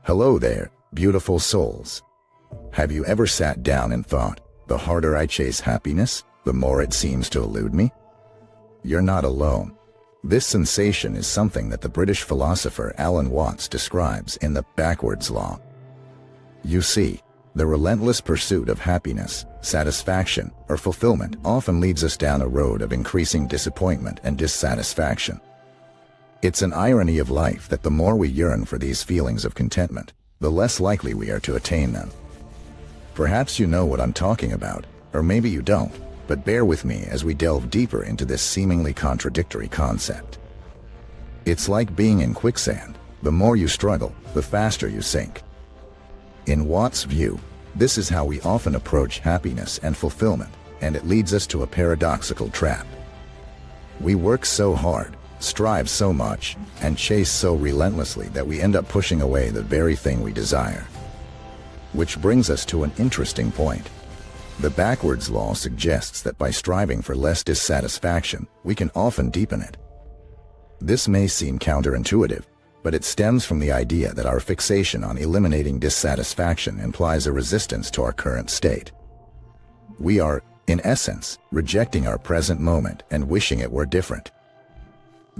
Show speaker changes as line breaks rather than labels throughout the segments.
Hello there, beautiful souls. Have you ever sat down and thought, the harder I chase happiness, the more it seems to elude me? You're not alone. This sensation is something that the British philosopher Alan Watts describes in the backwards law. You see, the relentless pursuit of happiness, satisfaction, or fulfillment often leads us down a road of increasing disappointment and dissatisfaction. It's an irony of life that the more we yearn for these feelings of contentment, the less likely we are to attain them. Perhaps you know what I'm talking about, or maybe you don't, but bear with me as we delve deeper into this seemingly contradictory concept. It's like being in quicksand. The more you struggle, the faster you sink. In Watts' view, this is how we often approach happiness and fulfillment, and it leads us to a paradoxical trap. We work so hard, strive so much, and chase so relentlessly that we end up pushing away the very thing we desire. Which brings us to an interesting point. The backwards law suggests that by striving for less dissatisfaction, we can often deepen it. This may seem counterintuitive, but it stems from the idea that our fixation on eliminating dissatisfaction implies a resistance to our current state. We are, in essence, rejecting our present moment and wishing it were different.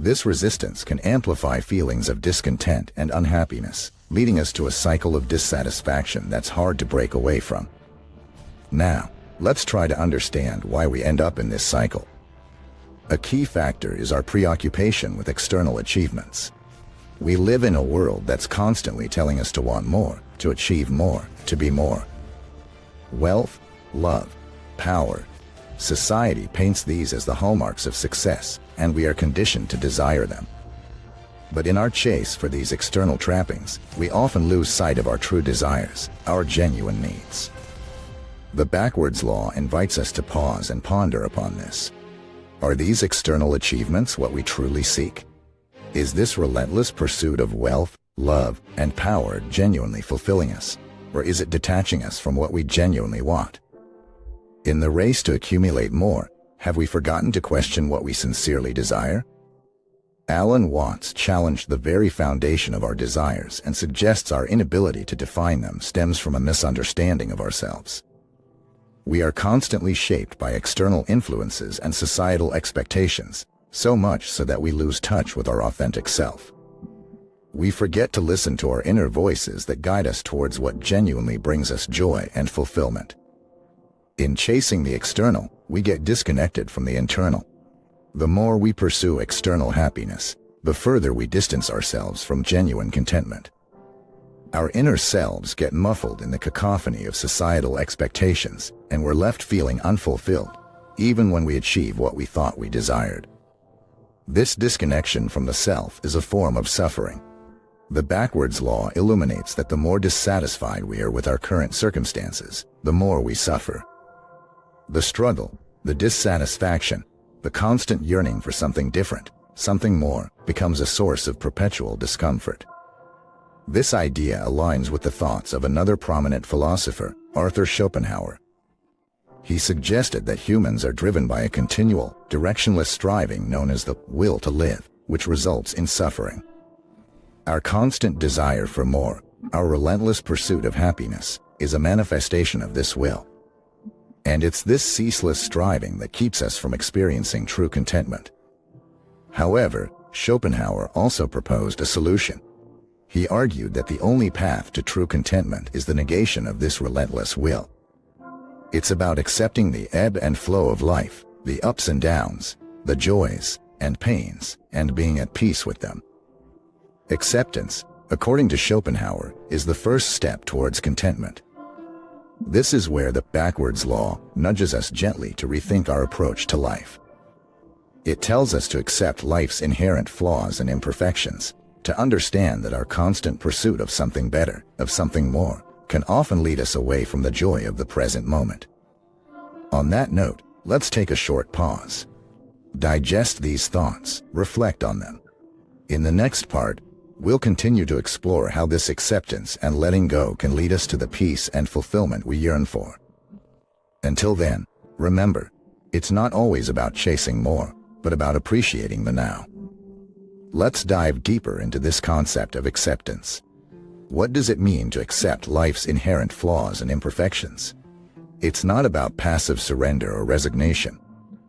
This resistance can amplify feelings of discontent and unhappiness, leading us to a cycle of dissatisfaction that's hard to break away from. Now, let's try to understand why we end up in this cycle. A key factor is our preoccupation with external achievements. We live in a world that's constantly telling us to want more, to achieve more, to be more. Wealth, love, power. Society paints these as the hallmarks of success, and we are conditioned to desire them. But in our chase for these external trappings, we often lose sight of our true desires, our genuine needs. The backwards law invites us to pause and ponder upon this. Are these external achievements what we truly seek? Is this relentless pursuit of wealth, love, and power genuinely fulfilling us, or is it detaching us from what we genuinely want? In the race to accumulate more, have we forgotten to question what we sincerely desire? Alan Watts challenged the very foundation of our desires and suggests our inability to define them stems from a misunderstanding of ourselves. We are constantly shaped by external influences and societal expectations, so much so that we lose touch with our authentic self. We forget to listen to our inner voices that guide us towards what genuinely brings us joy and fulfillment. In chasing the external, we get disconnected from the internal. The more we pursue external happiness, the further we distance ourselves from genuine contentment. Our inner selves get muffled in the cacophony of societal expectations, and we're left feeling unfulfilled, even when we achieve what we thought we desired. This disconnection from the self is a form of suffering. The backwards law illuminates that the more dissatisfied we are with our current circumstances, the more we suffer. The struggle, the dissatisfaction, the constant yearning for something different, something more, becomes a source of perpetual discomfort. This idea aligns with the thoughts of another prominent philosopher, Arthur Schopenhauer. He suggested that humans are driven by a continual, directionless striving known as the will to live, which results in suffering. Our constant desire for more, our relentless pursuit of happiness, is a manifestation of this will. And it's this ceaseless striving that keeps us from experiencing true contentment. However, Schopenhauer also proposed a solution. He argued that the only path to true contentment is the negation of this relentless will. It's about accepting the ebb and flow of life, the ups and downs, the joys and pains, and being at peace with them. Acceptance, according to Schopenhauer, is the first step towards contentment. This is where the backwards law nudges us gently to rethink our approach to life. It tells us to accept life's inherent flaws and imperfections, to understand that our constant pursuit of something better, of something more, can often lead us away from the joy of the present moment. On that note, let's take a short pause. Digest these thoughts, reflect on them. In the next part, we'll continue to explore how this acceptance and letting go can lead us to the peace and fulfillment we yearn for. Until then, remember, it's not always about chasing more, but about appreciating the now. Let's dive deeper into this concept of acceptance. What does it mean to accept life's inherent flaws and imperfections? It's not about passive surrender or resignation.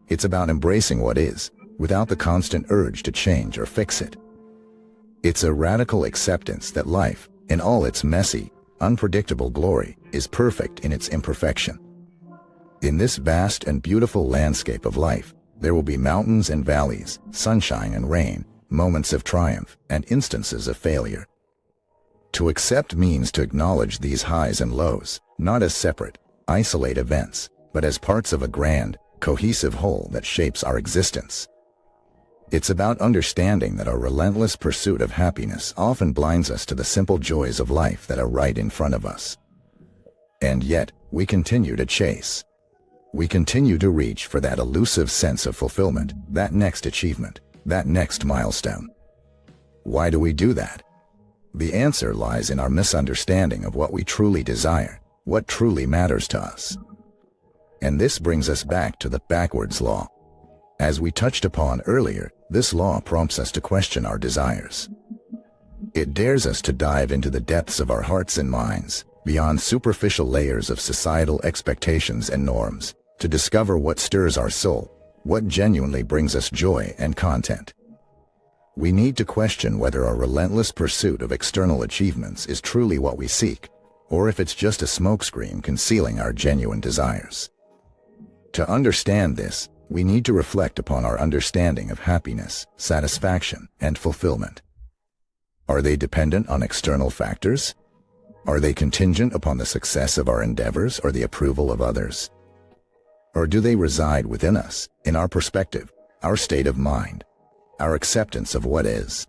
It's about embracing what is, without the constant urge to change or fix it. It's a radical acceptance that life, in all its messy, unpredictable glory, is perfect in its imperfection. In this vast and beautiful landscape of life, there will be mountains and valleys, sunshine and rain, moments of triumph, and instances of failure. To accept means to acknowledge these highs and lows, not as separate, isolated events, but as parts of a grand, cohesive whole that shapes our existence. It's about understanding that our relentless pursuit of happiness often blinds us to the simple joys of life that are right in front of us. And yet, we continue to chase. We continue to reach for that elusive sense of fulfillment, that next achievement, that next milestone. Why do we do that? The answer lies in our misunderstanding of what we truly desire, what truly matters to us. And this brings us back to the backwards law. As we touched upon earlier, this law prompts us to question our desires. It dares us to dive into the depths of our hearts and minds, beyond superficial layers of societal expectations and norms, to discover what stirs our soul, what genuinely brings us joy and content. We need to question whether our relentless pursuit of external achievements is truly what we seek, or if it's just a smokescreen concealing our genuine desires. To understand this, we need to reflect upon our understanding of happiness, satisfaction, and fulfillment. Are they dependent on external factors? Are they contingent upon the success of our endeavors or the approval of others? Or do they reside within us, in our perspective, our state of mind, our acceptance of what is?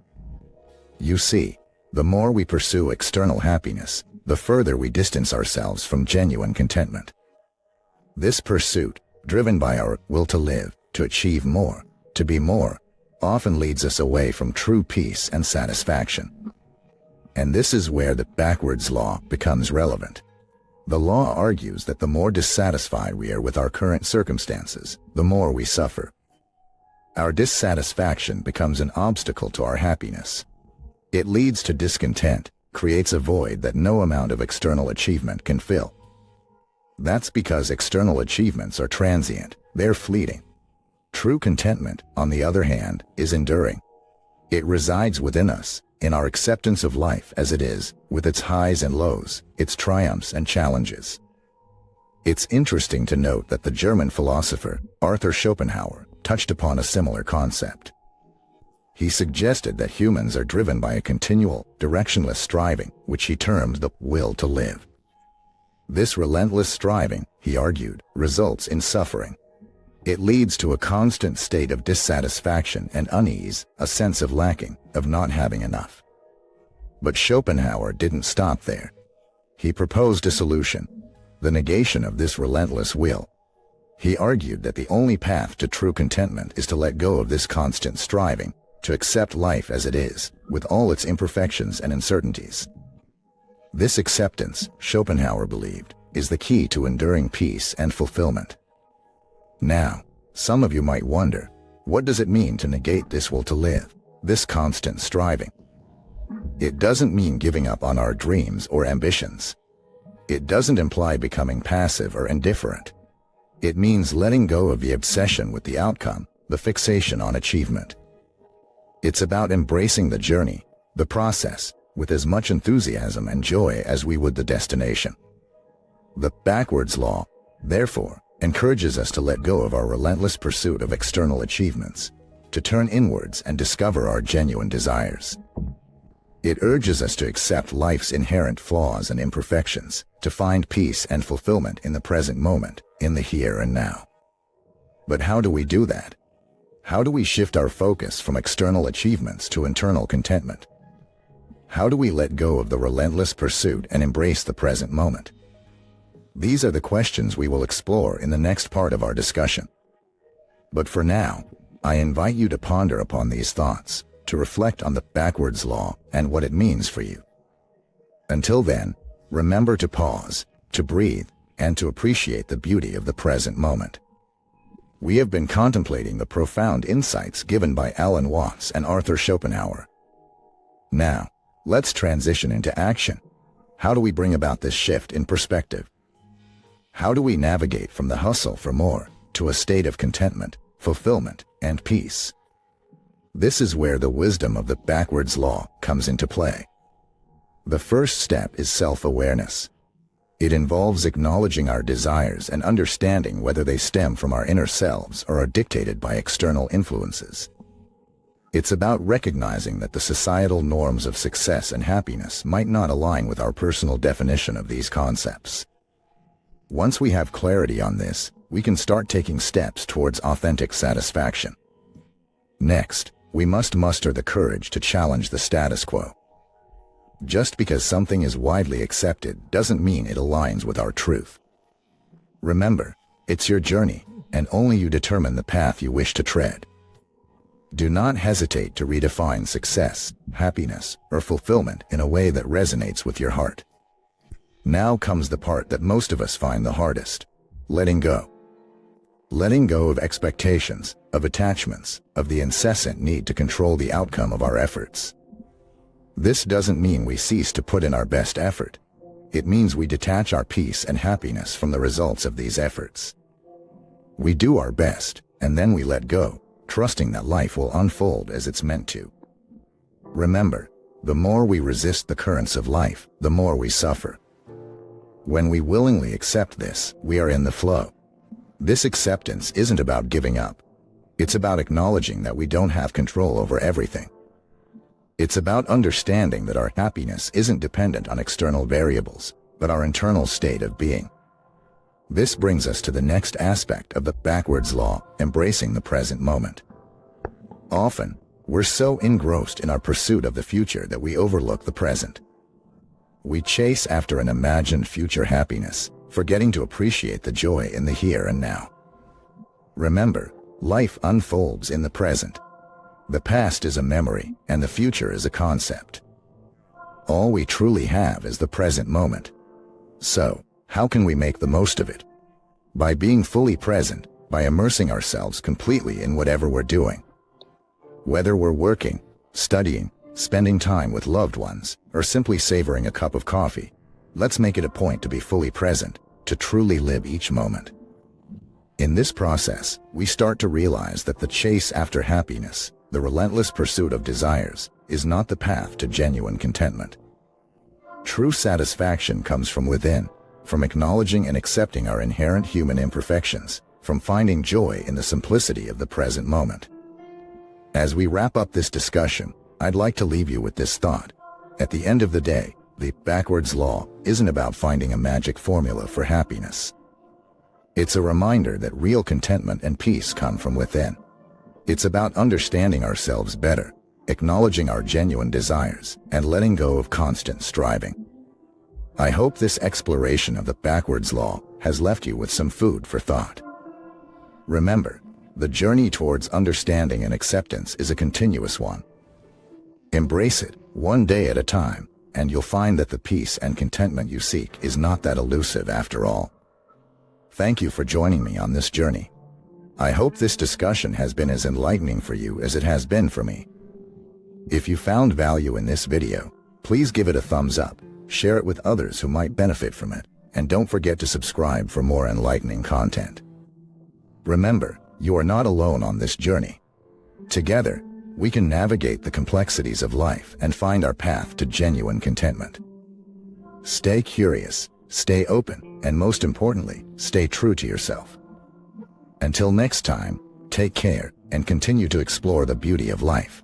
You see, the more we pursue external happiness, the further we distance ourselves from genuine contentment. This pursuit, driven by our will to live, to achieve more, to be more, often leads us away from true peace and satisfaction. And this is where the backwards law becomes relevant. The law argues that the more dissatisfied we are with our current circumstances, the more we suffer. Our dissatisfaction becomes an obstacle to our happiness. It leads to discontent, creates a void that no amount of external achievement can fill. That's because external achievements are transient, they're fleeting. True contentment, on the other hand, is enduring. It resides within us, in our acceptance of life as it is, with its highs and lows, its triumphs and challenges. It's interesting to note that the German philosopher, Arthur Schopenhauer, touched upon a similar concept. He suggested that humans are driven by a continual, directionless striving, which he termed the will to live. This relentless striving, he argued, results in suffering. It leads to a constant state of dissatisfaction and unease, a sense of lacking, of not having enough. But Schopenhauer didn't stop there. He proposed a solution, the negation of this relentless will. He argued that the only path to true contentment is to let go of this constant striving, to accept life as it is, with all its imperfections and uncertainties. This acceptance, Schopenhauer believed, is the key to enduring peace and fulfillment. Now, some of you might wonder, what does it mean to negate this will to live, this constant striving? It doesn't mean giving up on our dreams or ambitions. It doesn't imply becoming passive or indifferent. It means letting go of the obsession with the outcome, the fixation on achievement. It's about embracing the journey, the process, with as much enthusiasm and joy as we would the destination. The backwards law, therefore, encourages us to let go of our relentless pursuit of external achievements, to turn inwards and discover our genuine desires. It urges us to accept life's inherent flaws and imperfections, to find peace and fulfillment in the present moment, in the here and now. But how do we do that? How do we shift our focus from external achievements to internal contentment? How do we let go of the relentless pursuit and embrace the present moment? These are the questions we will explore in the next part of our discussion. But for now, I invite you to ponder upon these thoughts, to reflect on the backwards law and what it means for you. Until then, remember to pause, to breathe, and to appreciate the beauty of the present moment. We have been contemplating the profound insights given by Alan Watts and Arthur Schopenhauer. Now, let's transition into action. How do we bring about this shift in perspective? How do we navigate from the hustle for more to a state of contentment, fulfillment, and peace? This is where the wisdom of the backwards law comes into play. The first step is self-awareness. It involves acknowledging our desires and understanding whether they stem from our inner selves or are dictated by external influences. It's about recognizing that the societal norms of success and happiness might not align with our personal definition of these concepts. Once we have clarity on this, we can start taking steps towards authentic satisfaction. Next, we must muster the courage to challenge the status quo. Just because something is widely accepted doesn't mean it aligns with our truth. Remember, it's your journey, and only you determine the path you wish to tread. Do not hesitate to redefine success, happiness, or fulfillment in a way that resonates with your heart. Now comes the part that most of us find the hardest: letting go. Letting go of expectations, of attachments, of the incessant need to control the outcome of our efforts. This doesn't mean we cease to put in our best effort. It means we detach our peace and happiness from the results of these efforts. We do our best, and then we let go, trusting that life will unfold as it's meant to. Remember, the more we resist the currents of life, the more we suffer. When we willingly accept this, we are in the flow. This acceptance isn't about giving up. It's about acknowledging that we don't have control over everything. It's about understanding that our happiness isn't dependent on external variables, but our internal state of being. This brings us to the next aspect of the backwards law, embracing the present moment. Often, we're so engrossed in our pursuit of the future that we overlook the present. We chase after an imagined future happiness, forgetting to appreciate the joy in the here and now. Remember, life unfolds in the present. The past is a memory, and the future is a concept. All we truly have is the present moment. So, how can we make the most of it? By being fully present, by immersing ourselves completely in whatever we're doing. Whether we're working, studying, spending time with loved ones, or simply savoring a cup of coffee, let's make it a point to be fully present, to truly live each moment. In this process, we start to realize that the chase after happiness, the relentless pursuit of desires, is not the path to genuine contentment. True satisfaction comes from within, from acknowledging and accepting our inherent human imperfections, from finding joy in the simplicity of the present moment. As we wrap up this discussion, I'd like to leave you with this thought. At the end of the day, the backwards law isn't about finding a magic formula for happiness. It's a reminder that real contentment and peace come from within. It's about understanding ourselves better, acknowledging our genuine desires, and letting go of constant striving. I hope this exploration of the backwards law has left you with some food for thought. Remember, the journey towards understanding and acceptance is a continuous one. Embrace it, one day at a time, and you'll find that the peace and contentment you seek is not that elusive after all. Thank you for joining me on this journey. I hope this discussion has been as enlightening for you as it has been for me. If you found value in this video, please give it a thumbs up, share it with others who might benefit from it, and don't forget to subscribe for more enlightening content. Remember, you are not alone on this journey. Together, we can navigate the complexities of life and find our path to genuine contentment. Stay curious, stay open, and most importantly, stay true to yourself. Until next time, take care and continue to explore the beauty of life.